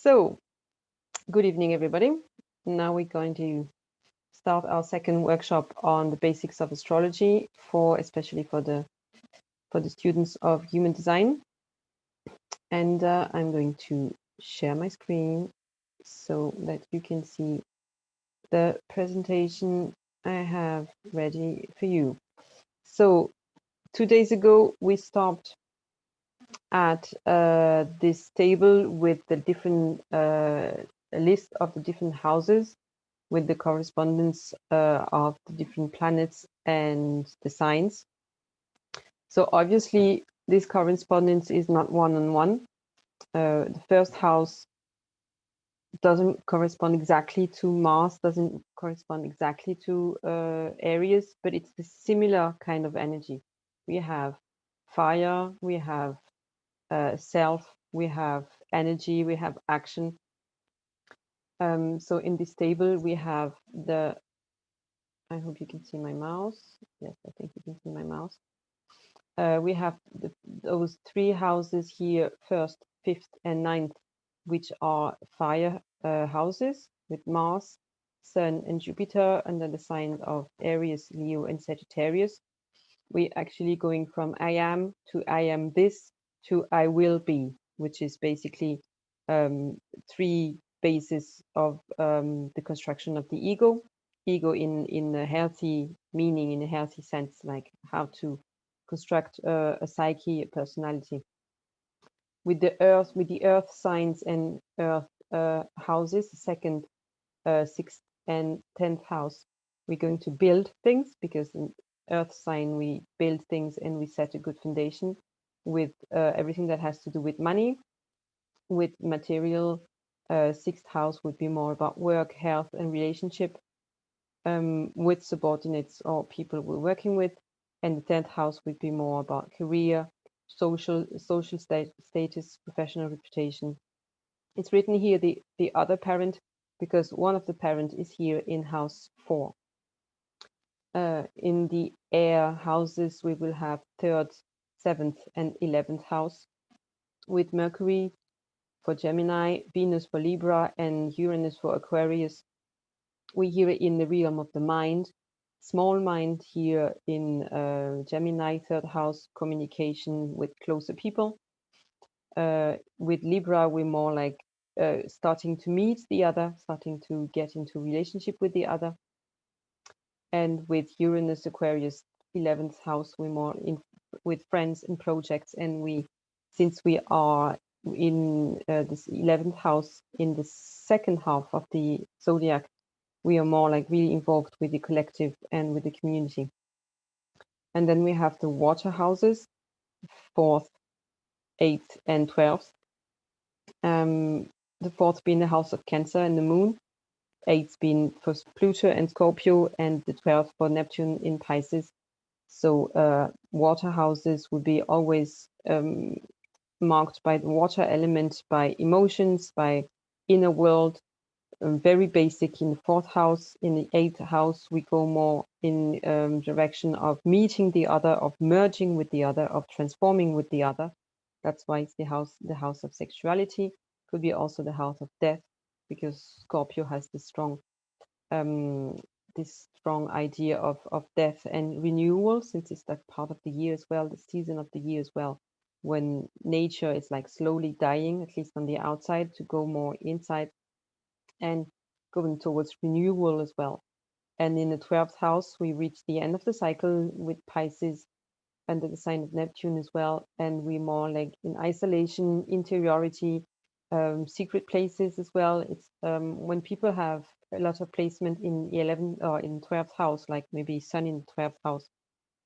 So, good evening, everybody. Now we're going to start our second workshop on the basics of astrology, especially for the students of human design. And I'm going to share my screen so that you can see the presentation I have ready for you. So, 2 days ago we stopped at this table with the different list of the different houses with the correspondence of the different planets and the signs. So obviously this correspondence is not one-on-one. The first house doesn't correspond exactly to Mars, doesn't correspond exactly to Aries, but it's the similar kind of energy. We have fire, we have self, we have energy, we have action. So in this table we have I hope you can see my mouse. Yes, I think you can see my mouse. We have those three houses here, first, fifth, and ninth, which are fire houses with Mars, Sun, and Jupiter under the signs of Aries, Leo, and Sagittarius. We're actually going from I am to I am this to I will be, which is basically three bases of the construction of the ego. Ego in a healthy meaning, in a healthy sense, like how to construct a psyche, a personality. With the earth signs and earth houses, second, sixth, and 10th house, we're going to build things, because in earth sign we build things and we set a good foundation with everything that has to do with money, with material. Sixth house would be more about work, health, and relationship with subordinates or people we're working with. And the 10th house would be more about career, social status, professional reputation. It's written here the other parent, because one of the parent is here in house 4. In the air houses, we will have 3rd, 7th, and 11th house, with Mercury for Gemini, Venus for Libra, and Uranus for Aquarius. We're here in the realm of the mind, small mind here in Gemini, 3rd house, communication with closer people. With Libra, we're more like starting to meet the other, starting to get into relationship with the other. And with Uranus, Aquarius, 11th house, we're more in with friends and projects. And since we are in this 11th house in the second half of the zodiac, we are more like really involved with the collective and with the community. And then we have the water houses, 4th, 8th, and 12th. The 4th being the house of Cancer and the moon, 8th being for Pluto and Scorpio, and the 12th for Neptune in Pisces. So water houses would be always marked by the water element, by emotions, by inner world. Very basic in the 4th house. In the 8th house, we go more in direction of meeting the other, of merging with the other, of transforming with the other. That's why it's the house of sexuality. Could be also the house of death, because Scorpio has this strong idea of death and renewal, since it's that part of the year as well, the season of the year as well, when nature is like slowly dying, at least on the outside, to go more inside and going towards renewal as well. And in the 12th house, we reach the end of the cycle with Pisces under the sign of Neptune as well. And we're more like in isolation, interiority, secret places as well. It's when people have a lot of placement in 11th or in 12th house, like maybe Sun in the 12th house,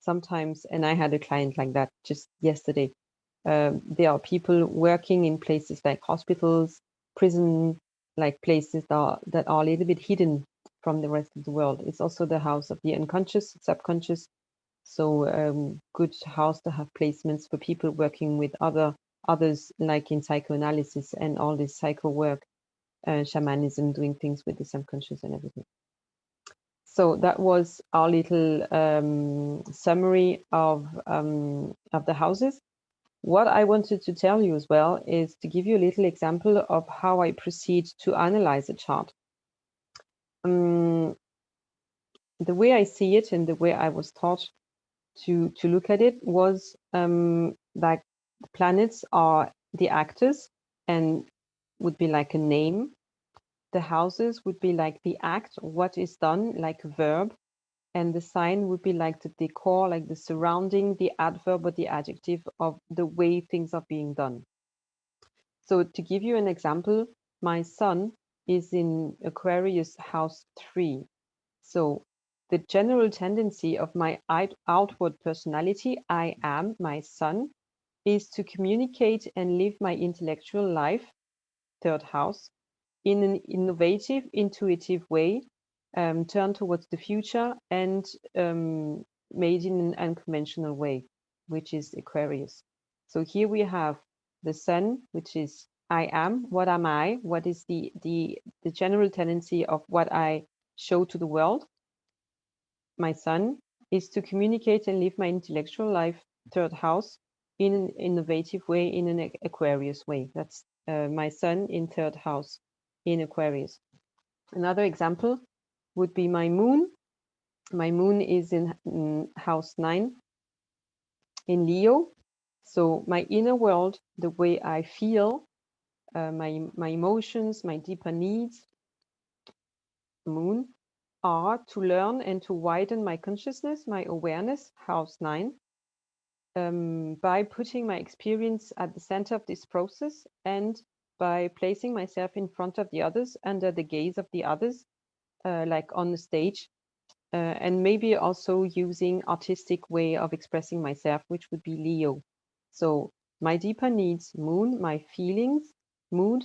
sometimes, and I had a client like that just yesterday. There are people working in places like hospitals, prison, like places that are a little bit hidden from the rest of the world. It's also the house of the unconscious, subconscious. So good house to have placements for people working with others, like in psychoanalysis and all this psycho work, shamanism, doing things with the subconscious and everything. So that was our little summary of the houses. What I wanted to tell you as well is to give you a little example of how I proceed to analyze a chart. The way I see it and the way I was taught to look at it was like the planets are the actors and would be like a name. The houses would be like the act, what is done, like a verb. And the sign would be like the decor, like the surrounding, the adverb or the adjective of the way things are being done. So to give you an example, my sun is in Aquarius house 3. So the general tendency of my outward personality, I am, my sun, is to communicate and live my intellectual life, 3rd house, in an innovative, intuitive way, turned towards the future and made in an unconventional way, which is Aquarius. So here we have the sun, which is I am. What am I? What is the general tendency of what I show to the world? My sun is to communicate and live my intellectual life, 3rd house, in an innovative way, in an Aquarius way. That's my sun in 3rd house in Aquarius. Another example would be my moon. My moon is in house 9 in Leo. So my inner world, the way I feel, my emotions, my deeper needs, moon, are to learn and to widen my consciousness, my awareness, house 9, by putting my experience at the center of this process and by placing myself in front of the others, under the gaze of the others, like on the stage, and maybe also using artistic way of expressing myself, which would be Leo. So my deeper needs, moon, my feelings, moon,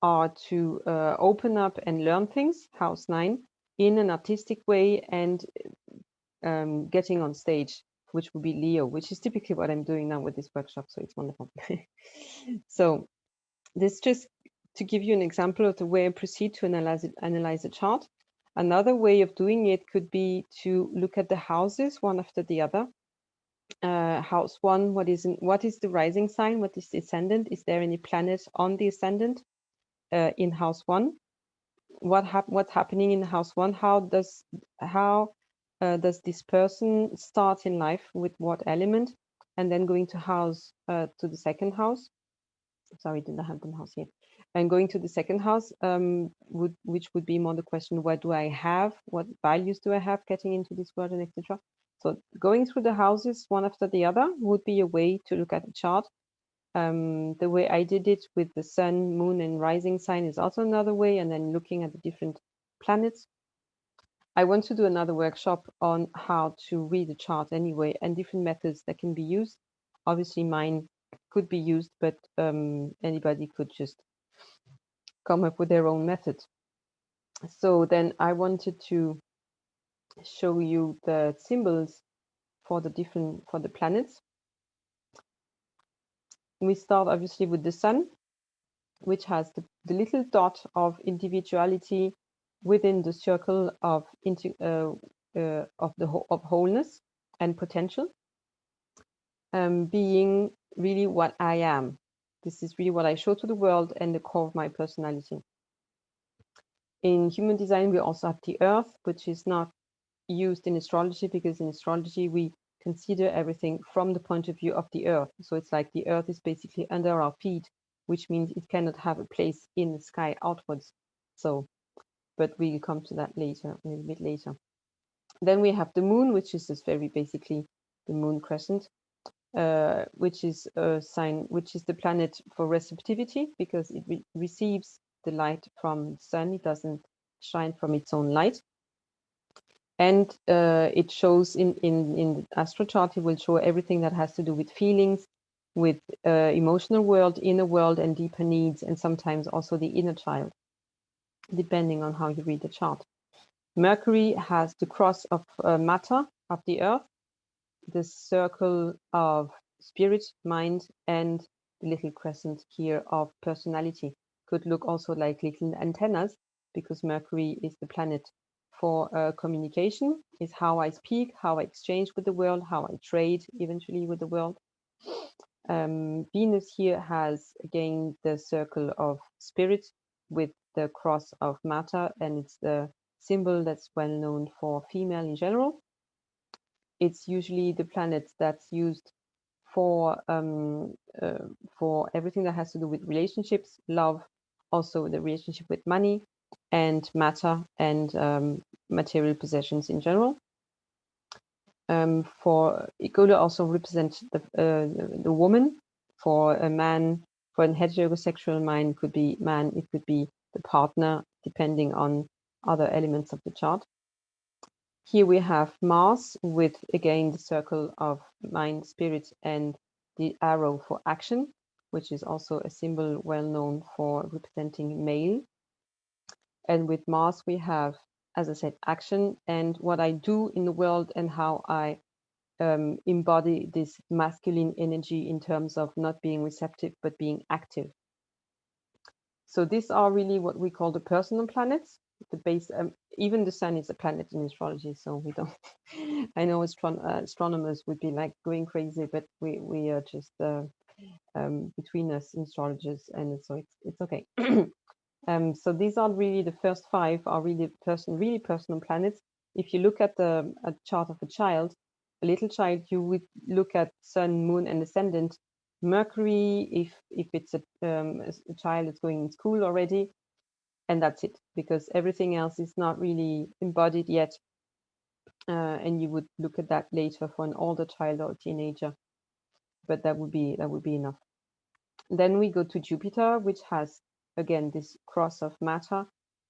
are to open up and learn things, house 9, in an artistic way and getting on stage, which would be Leo, which is typically what I'm doing now with this workshop. So it's wonderful. So this just to give you an example of the way I proceed to analyze a chart. Another way of doing it could be to look at the houses one after the other. House 1, what is the rising sign? What is the ascendant? Is there any planet on the ascendant in house 1? What's happening in house 1? How does this person start in life, with what element? And then going to the second house. Sorry, didn't have the house here. And going to the second house, which would be more the question: what do I have? What values do I have getting into this world, and etc. So going through the houses one after the other would be a way to look at the chart. The way I did it with the sun, moon, and rising sign is also another way, and then looking at the different planets. I want to do another workshop on how to read a chart anyway, and different methods that can be used. Obviously, mine could be used, but anybody could just come up with their own method. So then I wanted to show you the symbols for the planets. We start obviously with the sun, which has the little dot of individuality within the circle of wholeness and potential, being really what I am. This is really what I show to the world and the core of my personality. In human design, we also have the earth, which is not used in astrology, because in astrology we consider everything from the point of view of the earth. So it's like the earth is basically under our feet, which means it cannot have a place in the sky outwards. So, but we'll come to that later, a little bit later. Then we have the moon, which is just very basically the moon crescent, which is a sign, which is the planet for receptivity, because it receives the light from the sun. It doesn't shine from its own light. And it shows in the astro chart, it will show everything that has to do with feelings, with emotional world, inner world, and deeper needs, and sometimes also the inner child, depending on how you read the chart. Mercury has the cross of matter of the earth, the circle of spirit, mind, and the little crescent here of personality. Could look also like little antennas, because Mercury is the planet for communication, is how I speak, how I exchange with the world, how I trade eventually with the world. Venus here has again the circle of spirit with the cross of matter, and it's the symbol that's well known for female in general. It's usually the planet that's used for everything that has to do with relationships, love, also the relationship with money and matter and material possessions in general. For it could also represent the woman. For a man, for a heterosexual mind, it could be man, it could be the partner, depending on other elements of the chart. Here we have Mars with again the circle of mind, spirit, and the arrow for action, which is also a symbol well known for representing male. And with Mars, we have, as I said, action and what I do in the world and how I embody this masculine energy in terms of not being receptive but being active. So these are really what we call the personal planets. The base, even the sun is a planet in astrology, so we don't. I know astronomers would be like going crazy, but we are just between us astrologers, and so it's okay. So these are really the first 5 are really personal planets. If you look at a chart of a child, a little child, you would look at sun, moon, and ascendant. Mercury, if it's a child that's going in school already, and that's it, because everything else is not really embodied yet, and you would look at that later for an older child or a teenager, but that would be enough. Then we go to Jupiter, which has again this cross of matter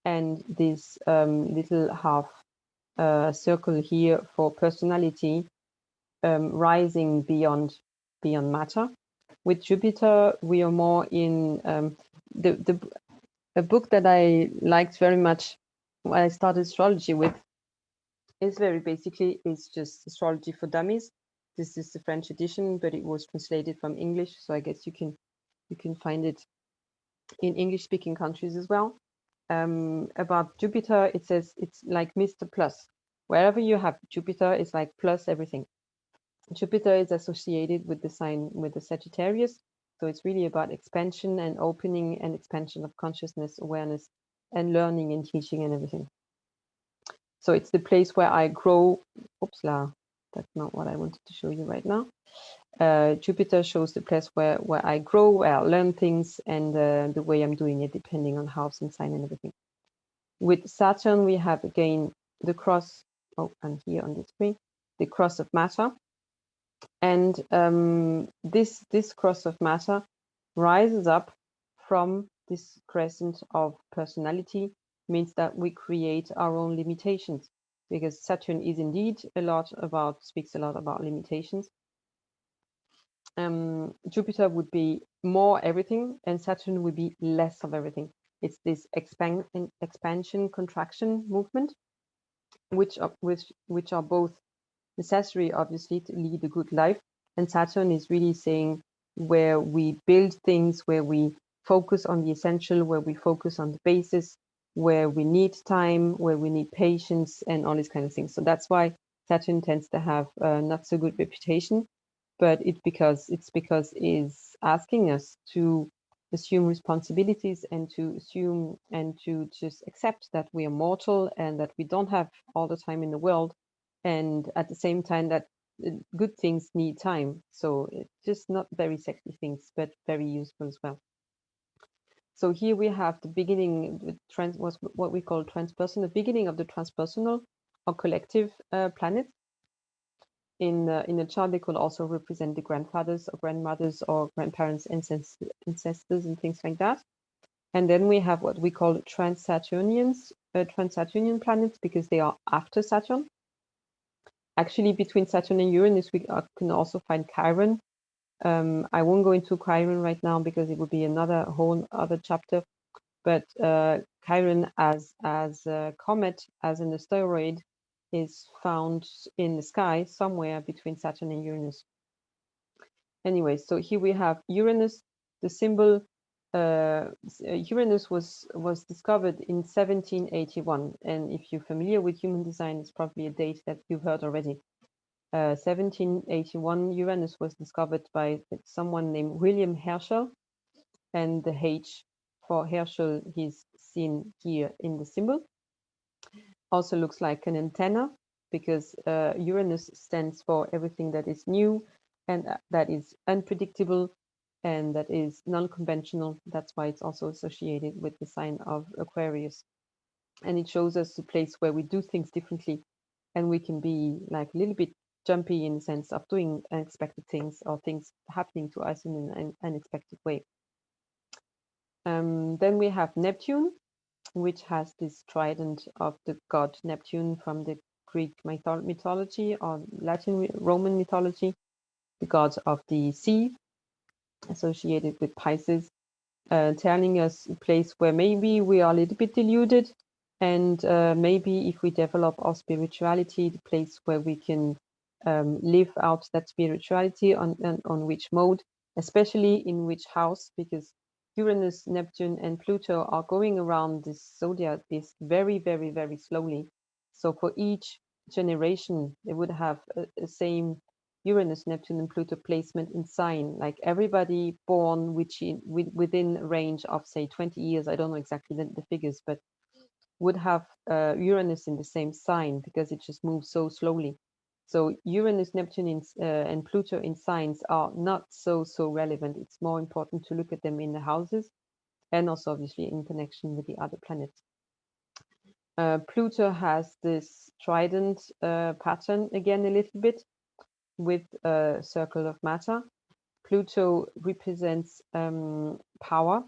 and this little half circle here for personality, rising beyond matter. With Jupiter, we are more in a book that I liked very much when I started astrology with is just Astrology for Dummies. This is the French edition, but it was translated from English, so I guess you can find it in English-speaking countries as well. About Jupiter, it says it's like Mr. Plus. Wherever you have Jupiter, it's like plus everything. Jupiter is associated with the sign, with the Sagittarius. So it's really about expansion and opening and expansion of consciousness, awareness, and learning and teaching and everything. So it's the place where I grow. Oops, that's not what I wanted to show you right now. Jupiter shows the place where I grow, where I learn things, and the way I'm doing it, depending on house and sign and everything. With Saturn, we have again the cross, and here on the screen, the cross of matter. And this cross of matter rises up from this crescent of personality, means that we create our own limitations, because Saturn is indeed speaks a lot about limitations. Jupiter would be more everything, and Saturn would be less of everything. It's this expansion, contraction movement, which are both necessary, obviously, to lead a good life. And Saturn is really saying where we build things, where we focus on the essential, where we focus on the basis, where we need time, where we need patience, and all these kind of things. So that's why Saturn tends to have not so good reputation, but it's because it's asking us to assume responsibilities and to assume and to just accept that we are mortal and that we don't have all the time in the world, and at the same time that good things need time. So it's just not very sexy things, but very useful as well. So here we have the beginning with what we call transpersonal, the beginning of the transpersonal or collective planets. In a chart, they could also represent the grandfathers or grandmothers or grandparents, ancestors, and things like that. And then we have what we call trans-Saturnian planets, because they are after Saturn. Actually, between Saturn and Uranus, we can also find Chiron. I won't go into Chiron right now because it would be another whole other chapter. But Chiron as a comet, as an asteroid, is found in the sky somewhere between Saturn and Uranus. Anyway, so here we have Uranus, the symbol Uranus was discovered in 1781, and if you're familiar with human design, it's probably a date that you've heard already. 1781, Uranus was discovered by someone named William Herschel, and the H for Herschel is seen here in the symbol. Also looks like an antenna, because Uranus stands for everything that is new and that is unpredictable and that is non-conventional. That's why it's also associated with the sign of Aquarius. And it shows us a place where we do things differently, and we can be like a little bit jumpy in the sense of doing unexpected things or things happening to us in an unexpected way. Then we have Neptune, which has this trident of the god Neptune from the Greek mythology or Latin Roman mythology, the god of the sea, associated with Pisces, telling us a place where maybe we are a little bit deluded, and maybe if we develop our spirituality, the place where we can live out that spirituality on which mode, especially in which house, because Uranus, Neptune, and Pluto are going around this zodiac this very, very, very slowly. So for each generation, they would have a same Uranus, Neptune, and Pluto placement in sign. Like everybody born within a range of, say, 20 years, I don't know exactly the figures, but would have Uranus in the same sign, because it just moves so slowly. So Uranus, Neptune, and Pluto in signs are not so relevant. It's more important to look at them in the houses, and also obviously in connection with the other planets. Pluto has this trident pattern again a little bit, with a circle of matter. Pluto represents power,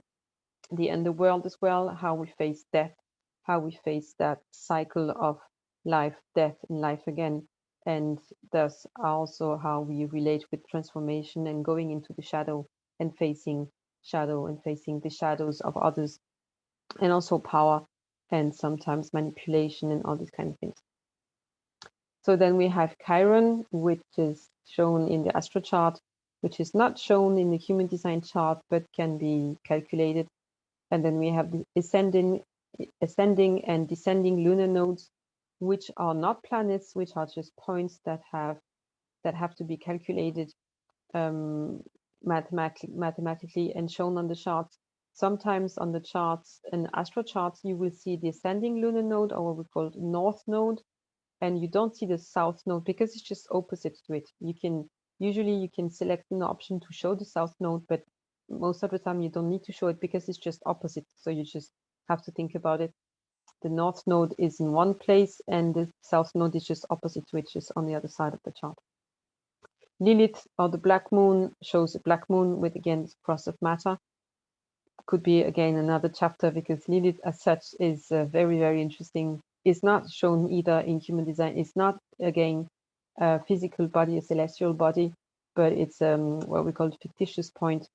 the underworld as well, how we face death, how we face that cycle of life, death, and life again, and thus also how we relate with transformation and going into the shadow and facing the shadows of others, and also power and sometimes manipulation and all these kind of things. So then we have Chiron, which is shown in the astro chart, which is not shown in the human design chart, but can be calculated. And then we have the ascending and descending lunar nodes, which are not planets, which are just points that have to be calculated mathematically and shown on the charts. Sometimes on the charts and astro charts, you will see the ascending lunar node, or what we call north node, and you don't see the south node because it's just opposite to it. Usually you can select an option to show the south node, but most of the time you don't need to show it because it's just opposite. So you just have to think about it. The north node is in one place and the south node is just opposite to it, just on the other side of the chart. Lilith, or the black moon, shows a black moon with, again, this cross of matter. Could be, again, another chapter, because Lilith as such is very, very interesting. It's not shown either in human design. It's not, again, a physical body, a celestial body, but it's what we call a fictitious point,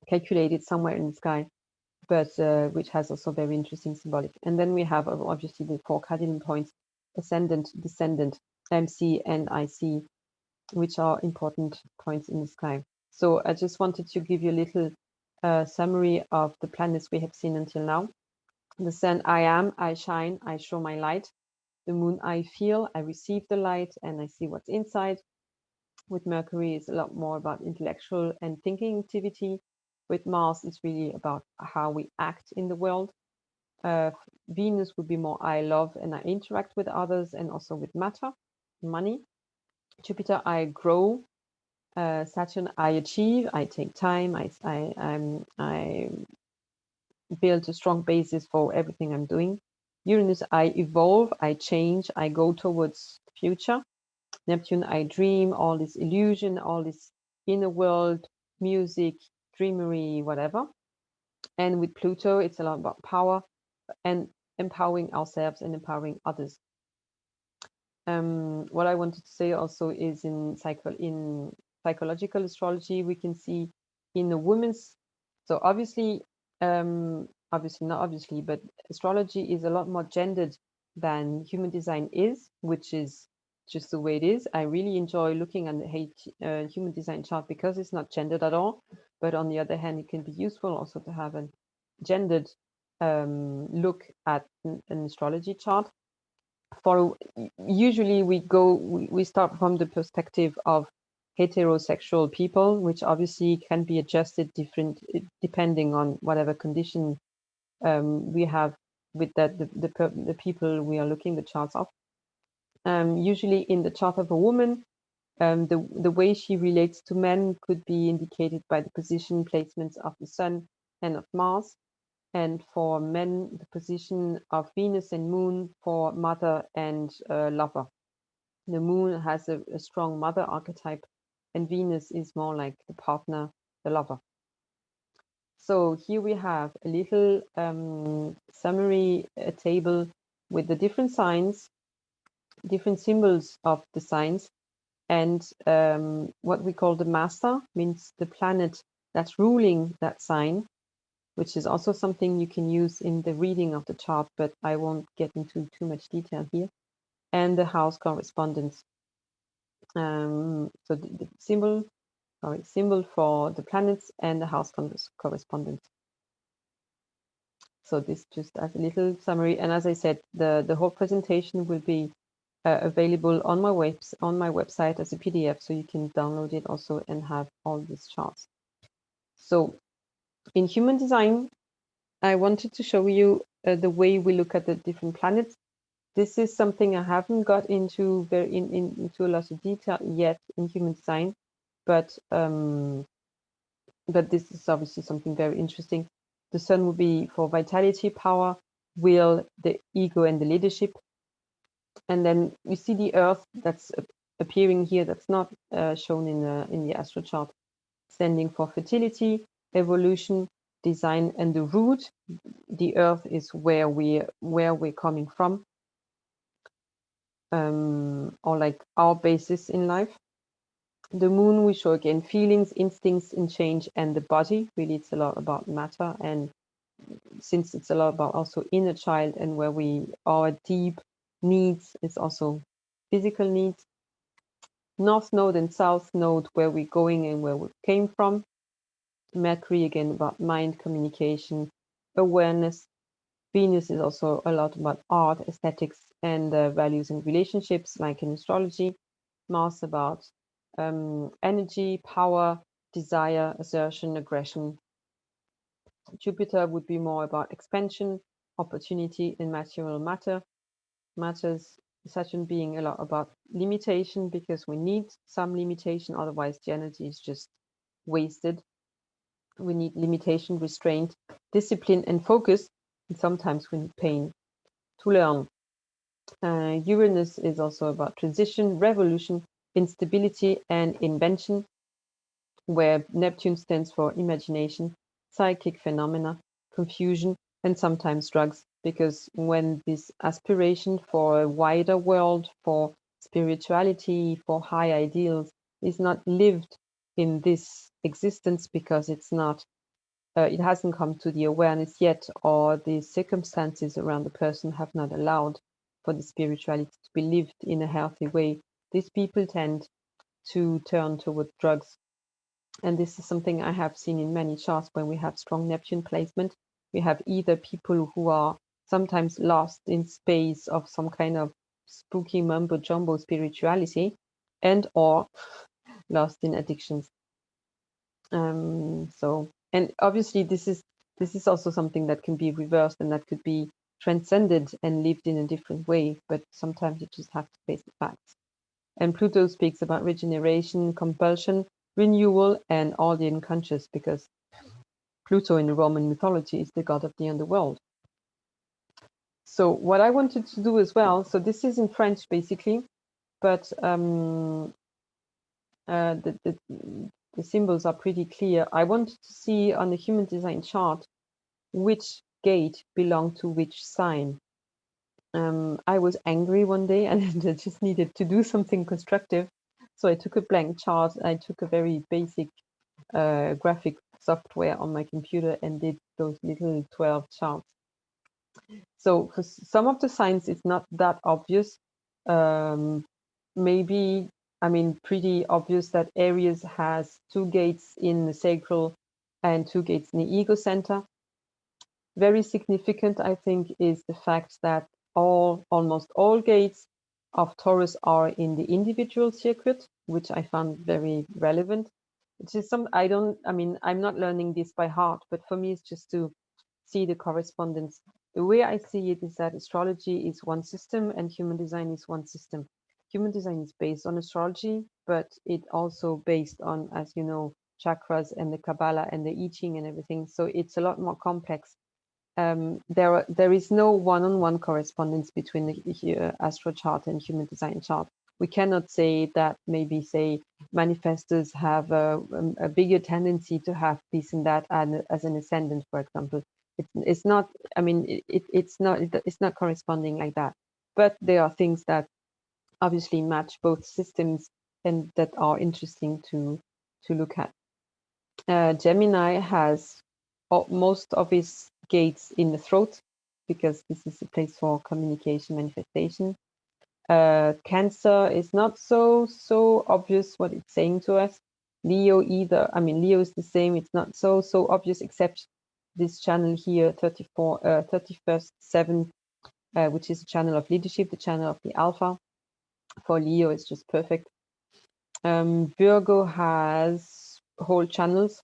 calculated somewhere in the sky, but which has also very interesting symbolic. And then we have obviously the 4 cardinal points: ascendant, descendant, MC, and IC, which are important points in the sky. So I just wanted to give you a little summary of the planets we have seen until now. The sun, I am, I shine, I show my light. The moon, I feel, I receive the light, and I see what's inside. With Mercury, it's a lot more about intellectual and thinking activity. With Mars, it's really about how we act in the world. Venus would be more I love and I interact with others, and also with matter, money. Jupiter, I grow. Saturn, I achieve, I take time, I build a strong basis for everything I'm doing. Uranus, I evolve, I change, I go towards the future. Neptune, I dream, all this illusion, all this inner world, music, dreamery, whatever. And with Pluto, it's a lot about power and empowering ourselves and empowering others. What I wanted to say also is in psychological astrology, we can see in the women's, so obviously not obviously, but astrology is a lot more gendered than human design is, which is just the way it is. I really enjoy looking at the human design chart because it's not gendered at all. But on the other hand, it can be useful also to have a gendered look at an astrology chart. For usually we start from the perspective of heterosexual people, which obviously can be adjusted different depending on whatever condition we have with the people we are looking the charts of. Usually in the chart of a woman, the way she relates to men could be indicated by the position placements of the sun and of Mars. And for men, the position of Venus and Moon for mother and lover. The Moon has a strong mother archetype, and Venus is more like the partner, the lover. So here we have a little summary table with the different signs, different symbols of the signs, and what we call the master, means the planet that's ruling that sign, which is also something you can use in the reading of the chart, but I won't get into too much detail here. And the house correspondence. So the symbol for the planets and the house correspondence. So this just as a little summary. And as I said, the whole presentation will be available on my website as a PDF, so you can download it also and have all these charts. So in human design, I wanted to show you the way we look at the different planets. This is something I haven't got into into a lot of detail yet in human design, but this is obviously something very interesting. The sun will be for vitality, power, will, the ego, and the leadership. And then we see the earth that's appearing here, that's not shown in the astro chart, standing for fertility, evolution, design, and the root. The earth is where we're coming from, or like our basis in life. The moon, we show again feelings, instincts, and change, and the body. Really, it's a lot about matter, and since it's a lot about also inner child and where our deep needs, it's also physical needs. North node and south node, where we're going and where we came from. Mercury, again, about mind, communication, awareness. Venus is also a lot about art, aesthetics, and values and relationships, like in astrology. Mars about energy, power, desire, assertion, aggression. Jupiter would be more about expansion, opportunity, and material matters. Saturn being a lot about limitation, because we need some limitation, otherwise the energy is just wasted. We need limitation, restraint, discipline, and focus, and sometimes we need pain to learn. Uranus is also about transition, revolution, instability, and invention, where Neptune stands for imagination, psychic phenomena, confusion, and sometimes drugs, because when this aspiration for a wider world, for spirituality, for high ideals is not lived in this existence, because it's not it hasn't come to the awareness yet, or the circumstances around the person have not allowed for the spirituality to be lived in a healthy way, these people tend to turn toward drugs. And this is something I have seen in many charts. When we have strong Neptune placement, we have either people who are sometimes lost in space of some kind of spooky mumbo jumbo spirituality, and or lost in addictions. And obviously this is also something that can be reversed, and that could be transcended and lived in a different way, but sometimes you just have to face the facts. And Pluto speaks about regeneration, compulsion, renewal, and all the unconscious, because Pluto in the Roman mythology is the god of the underworld. So what I wanted to do as well, so this is in French basically, but the symbols are pretty clear. I wanted to see on the human design chart which gate belonged to which sign. I was angry one day and I just needed to do something constructive. So I took a blank chart. I took a very basic graphic software on my computer and did those little 12 charts. So for some of the signs, it's not that obvious. Maybe, I mean, pretty obvious that Aries has 2 gates in the sacral and 2 gates in the ego center. Very significant, I think, is the fact that almost all gates of Taurus are in the individual circuit, which I found very relevant. Which is I'm not learning this by heart, but for me, it's just to see the correspondence. The way I see it is that astrology is one system and human design is one system. Human design is based on astrology, but it also based on, as you know, chakras and the Kabbalah and the I Ching and everything. So it's a lot more complex. There is no one-on-one correspondence between the astro chart and human design chart. We cannot say that maybe say manifestors have a bigger tendency to have this and that as an ascendant, for example. It's not. I mean, it's not corresponding like that. But there are things that obviously match both systems and that are interesting to look at. Gemini has most of its gates in the throat because this is a place for communication, manifestation. Cancer is not so obvious what it's saying to us. Leo either. I mean, Leo is the same. It's not so obvious, except this channel here, 31st 7, which is a channel of leadership, the channel of the Alpha. For Leo, it's just perfect. Virgo has whole channels,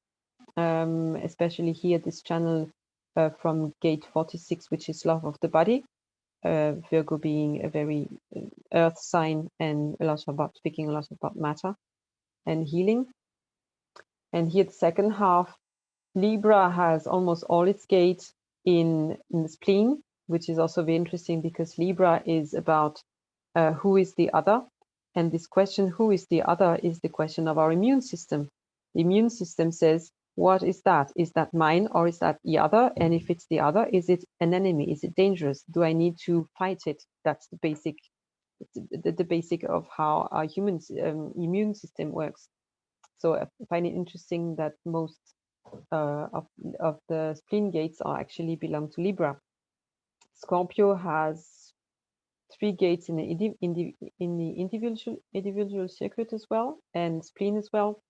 especially here, this channel from gate 46, which is love of the body. Virgo being a very earth sign and speaking a lot about matter and healing. And here the second half, Libra has almost all its gates in the spleen, which is also very interesting because Libra is about who is the other. And this question, who is the other, is the question of our immune system. The immune system says, what is that? Is that mine or is that the other? And if it's the other, is it an enemy? Is it dangerous? Do I need to fight it? That's the basic, the basic of how our human immune system works. So I find it interesting that most of the spleen gates are actually belong to Libra. Scorpio has 3 gates in the individual circuit as well, and spleen as well.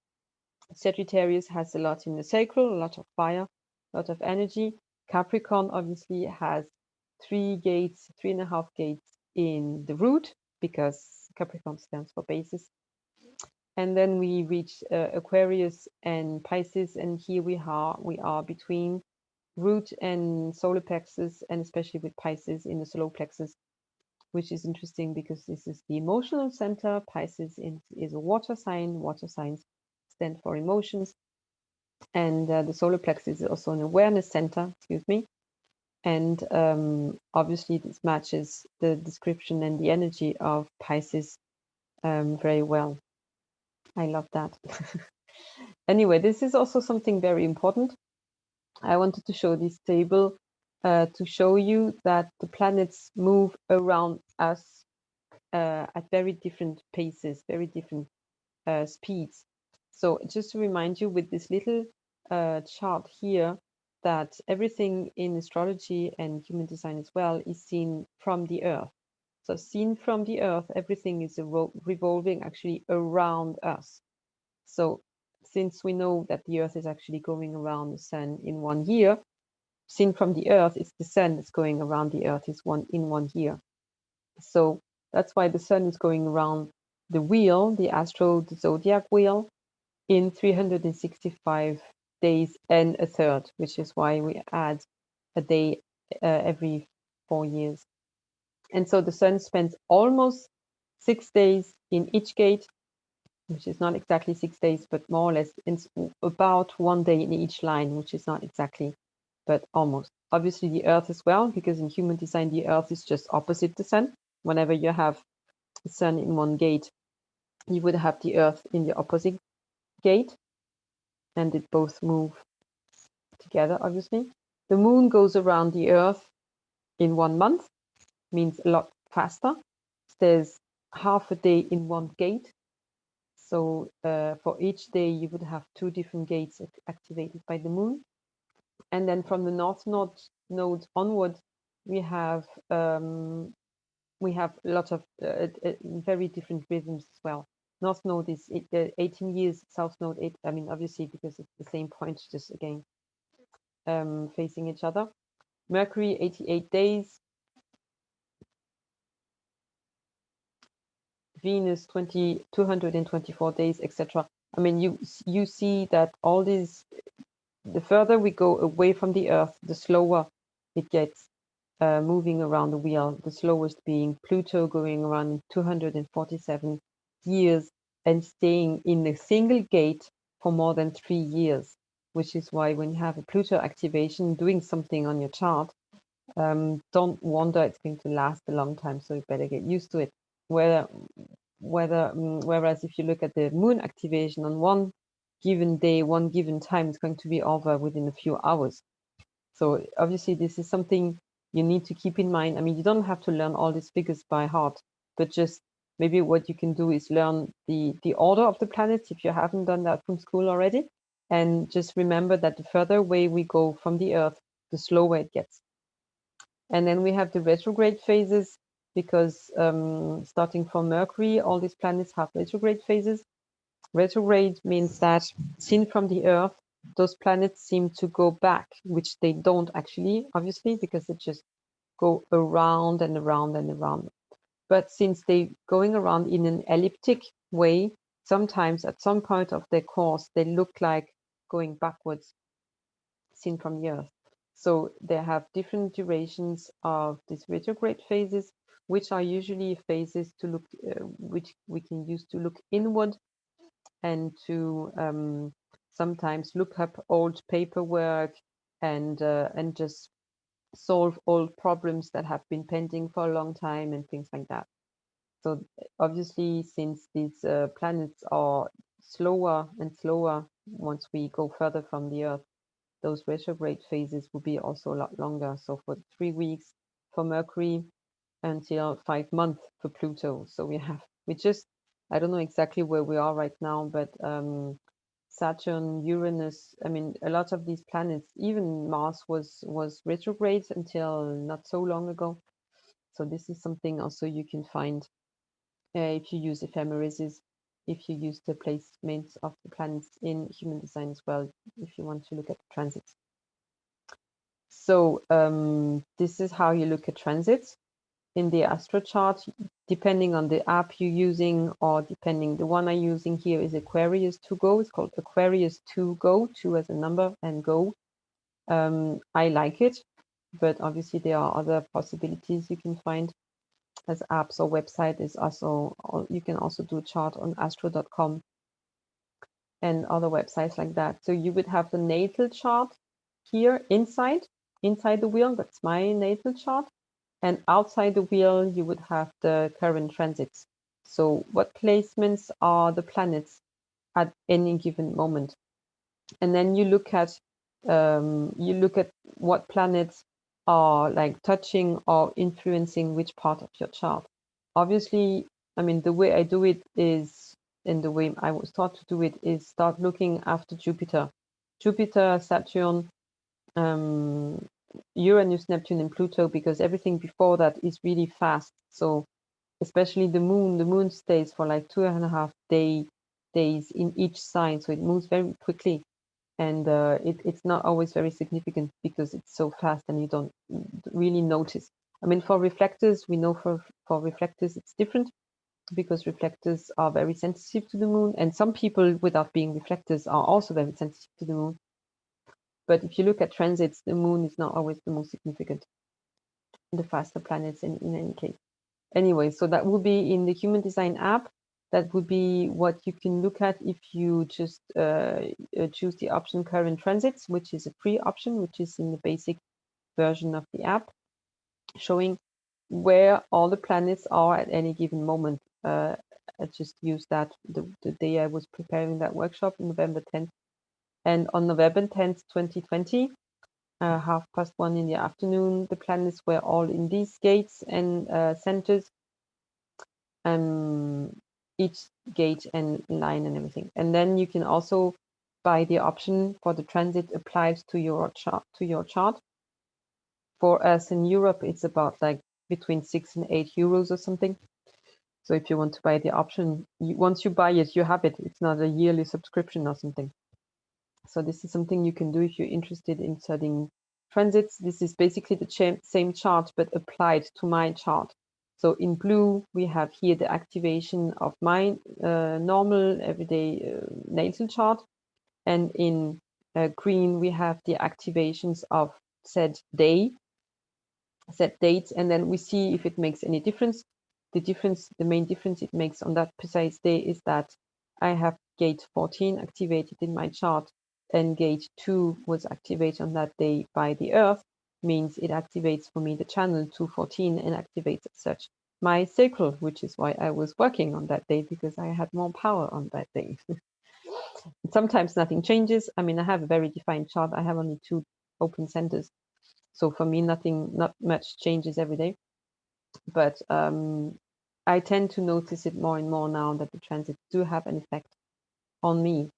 Sagittarius has a lot in the sacral, a lot of fire, a lot of energy. Capricorn obviously has 3.5 gates in the root because Capricorn stands for basis. And then we reach Aquarius and Pisces, and here we are between root and solar plexus, and especially with Pisces in the solar plexus, which is interesting because this is the emotional center. Pisces is a water sign. Water signs stand for emotions. And the solar plexus is also an awareness center, And obviously this matches the description and the energy of Pisces very well. I love that. Anyway, this is also something very important. I wanted to show this table to show you that the planets move around us at very different paces, very different speeds. So just to remind you with this little chart here, that everything in astrology and human design as well is seen from the Earth. So seen from the Earth, everything is revolving actually around us. So since we know that the Earth is actually going around the Sun in 1 year, seen from the Earth, it's the Sun that's going around the Earth in 1 year. So that's why the Sun is going around the wheel, the zodiac wheel, in 365 days and a third, which is why we add a day every 4 years. And so the Sun spends almost 6 days in each gate, which is not exactly 6 days, but more or less about 1 day in each line, which is not exactly, but almost. Obviously the Earth as well, because in human design, the Earth is just opposite the Sun. Whenever you have the Sun in one gate, you would have the Earth in the opposite gate, and it both move together, obviously. The Moon goes around the Earth in 1 month, means a lot faster. There's half a day in one gate. So for each day, you would have 2 different gates activated by the Moon. And then from the North Node onward, we have a lot of very different rhythms as well. North node is 18 years, south node 8. I mean, obviously, because it's the same point, just again facing each other. Mercury, 88 days. Venus, 224 days, etc. I mean, you see that all these, the further we go away from the Earth, the slower it gets moving around the wheel. The slowest being Pluto, going around 247 years and staying in a single gate for more than 3 years, which is why when you have a Pluto activation doing something on your chart, don't wonder it's going to last a long time, so you better get used to it. Whereas if you look at the moon activation on one given day, one given time, it's going to be over within a few hours. So obviously this is something you need to keep in mind. I mean, you don't have to learn all these figures by heart, but just maybe what you can do is learn the order of the planets if you haven't done that from school already. And just remember that the further away we go from the Earth, the slower it gets. And then we have the retrograde phases, because starting from Mercury, all these planets have retrograde phases. Retrograde means that seen from the Earth, those planets seem to go back, which they don't actually, obviously, because they just go around and around and around. But since they're going around in an elliptic way, sometimes at some point of their course, they look like going backwards, seen from the Earth. So they have different durations of these retrograde phases, which are usually phases to look, which we can use to look inward and to sometimes look up old paperwork and just solve old problems that have been pending for a long time and things like that. So obviously, since these planets are slower and slower once we go further from the Earth, those retrograde phases will be also a lot longer. So for 3 weeks for Mercury until 5 months for Pluto. So I don't know exactly where we are right now, but Saturn, Uranus, I mean, a lot of these planets, even Mars was retrograde until not so long ago. So this is something also you can find if you use ephemerides, if you use the placements of the planets in human design as well, if you want to look at the transits. So this is how you look at transits in the astro chart, depending on the app you're using, or depending, the one I'm using here is Aquarius 2 Go. It's called Aquarius 2 Go, 2 as a number and Go. I like it, but obviously there are other possibilities you can find as apps or website. Is also, you can also do a chart on astro.com and other websites like that. So you would have the natal chart here inside the wheel. That's my natal chart. And outside the wheel, you would have the current transits. So what placements are the planets at any given moment? And then you look at what planets are like touching or influencing which part of your chart. Obviously, I mean, the way I do it is, and the way I was taught to do it is start looking after Jupiter, Saturn, Uranus, Neptune, and Pluto, because everything before that is really fast. So especially the moon stays for like 2.5 days in each sign, so it moves very quickly, and it's not always very significant because it's so fast and you don't really notice. I mean, for reflectors, we know for reflectors it's different, because reflectors are very sensitive to the moon, and some people without being reflectors are also very sensitive to the moon. But if you look at transits, the moon is not always the most significant, the faster planets in any case. Anyway, so that will be in the Human Design app. That would be what you can look at if you just choose the option current transits, which is a free option, which is in the basic version of the app, showing where all the planets are at any given moment. I just used that the day I was preparing that workshop, November 10th. And on November 10th, 2020, 1:30 in the afternoon, the planets were all in these gates and centers, each gate and line and everything. And then you can also buy the option for the transit applied to your chart. For us in Europe, it's about like between 6 and 8 euros or something. So if you want to buy the option, once you buy it, you have it. It's not a yearly subscription or something. So this is something you can do if you're interested in studying transits. This is basically the same chart, but applied to my chart. So in blue, we have here the activation of my normal everyday natal chart. And in green, we have the activations of said day, set dates, and then we see if it makes any difference. The main difference it makes on that precise day is that I have gate 14 activated in my chart, and gate 2 was activated on that day by the Earth, means it activates for me the channel 214 and activates as such my sacral, which is why I was working on that day, because I had more power on that day. Sometimes nothing changes. I mean, I have a very defined chart. I have only 2 open centers. So for me, not much changes every day. But I tend to notice it more and more now that the transits do have an effect on me.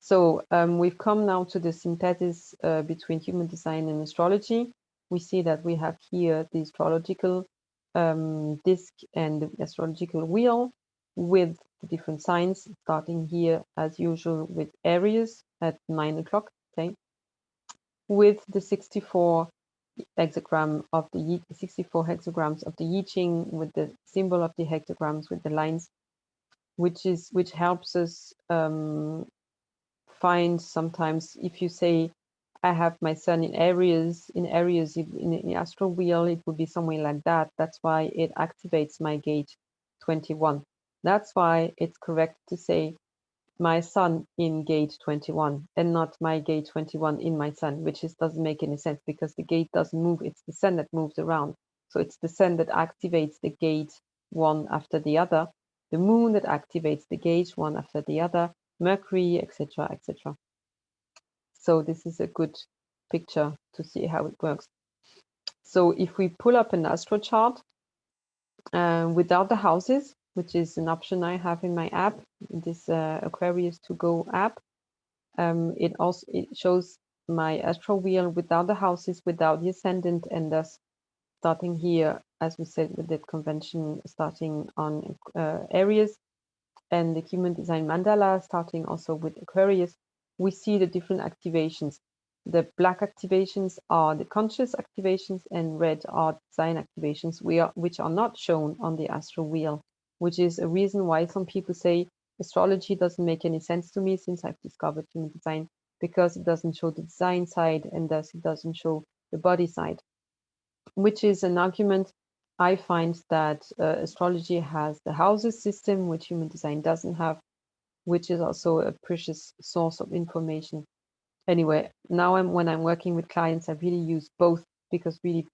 So we've come now to the synthesis between human design and astrology. We see that we have here the astrological disc and the astrological wheel with the different signs, starting here as usual with Aries at 9 o'clock, okay, with the 64 hexagram of the 64 hexagrams of the I Ching, with the symbol of the hexagrams with the lines, which helps us find sometimes if you say I have my sun in Aries, in the astral wheel, it would be somewhere like that. That's why it activates my gate 21. That's why it's correct to say my sun in gate 21 and not my gate 21 in my sun, which doesn't make any sense because the gate doesn't move. It's the sun that moves around. So it's the sun that activates the gate one after the other, the moon that activates the gate one after the other, Mercury, etc., etc. So this is a good picture to see how it works. So if we pull up an astro chart without the houses, which is an option I have in my app, this Aquarius to Go app, it shows my astral wheel without the houses, without the ascendant, and thus starting here, as we said, with the convention starting on Aries, and the human design mandala starting also with Aquarius. We see the different activations. The black activations are the conscious activations, and red are design activations, which are not shown on the astral wheel, which is a reason why some people say astrology doesn't make any sense to me since I've discovered human design, because it doesn't show the design side and thus it doesn't show the body side, which is an argument. I find that astrology has the houses system, which human design doesn't have, which is also a precious source of information. Anyway, now when I'm working with clients, I really use both, because really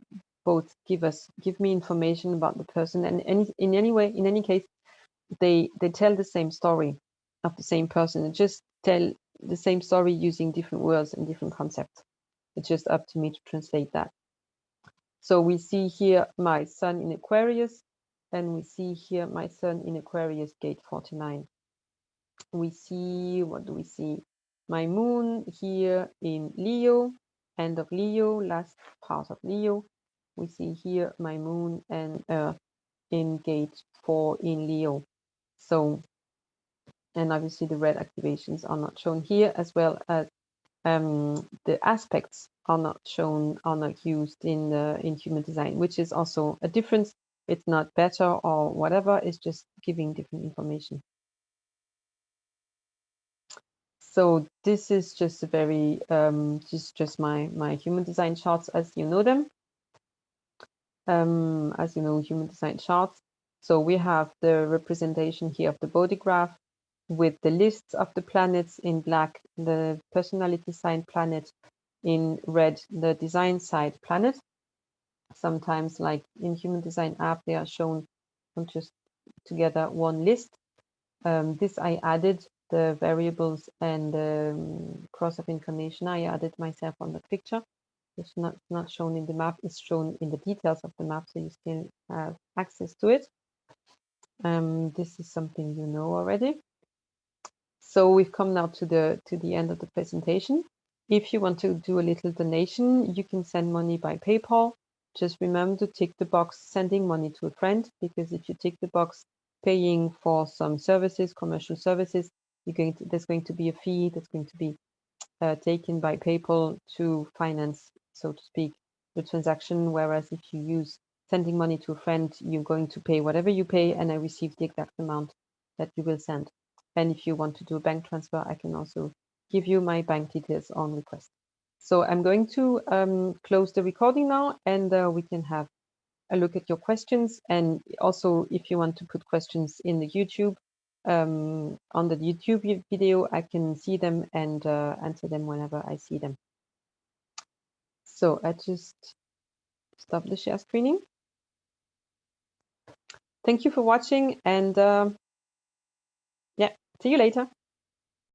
both give me information about the person, and in any case, they tell the same story of the same person, and just tell the same story using different words and different concepts. It's just up to me to translate that. So we see here my sun in Aquarius, and we see here my sun in Aquarius, gate 49. We see, what do we see? My moon here in Leo, end of Leo, last part of Leo. We see here my moon and Earth in gate 4 in Leo. So, and obviously the red activations are not shown here, as well as the aspects are not shown, are not used in human design, which is also a difference. It's not better or whatever, it's just giving different information. So this is just a very just my human design charts as you know them. As you know, human design charts. So we have the representation here of the body graph with the lists of the planets in black, the personality sign planet in red, the design side planet. Sometimes, like in human design app, they are shown just together one list. This I added the variables and the cross of incarnation. I added myself on the picture. It's not shown in the map. It's shown in the details of the map, so you still have access to it. This is something you know already. So we've come now to the end of the presentation. If you want to do a little donation, you can send money by PayPal just remember to tick the box sending money to a friend, because if you tick the box paying for some services, commercial services, there's going to be a fee that's going to be taken by PayPal to finance, so to speak, the transaction. Whereas if you use sending money to a friend, you're going to pay whatever you pay, and I receive the exact amount that you will send. And if you want to do a bank transfer, I can also give you my bank details on request. So I'm going to close the recording now, and we can have a look at your questions. And also, if you want to put questions in the YouTube, on the YouTube video, I can see them and answer them whenever I see them. So I just stop the share screening. Thank you for watching, and yeah, see you later.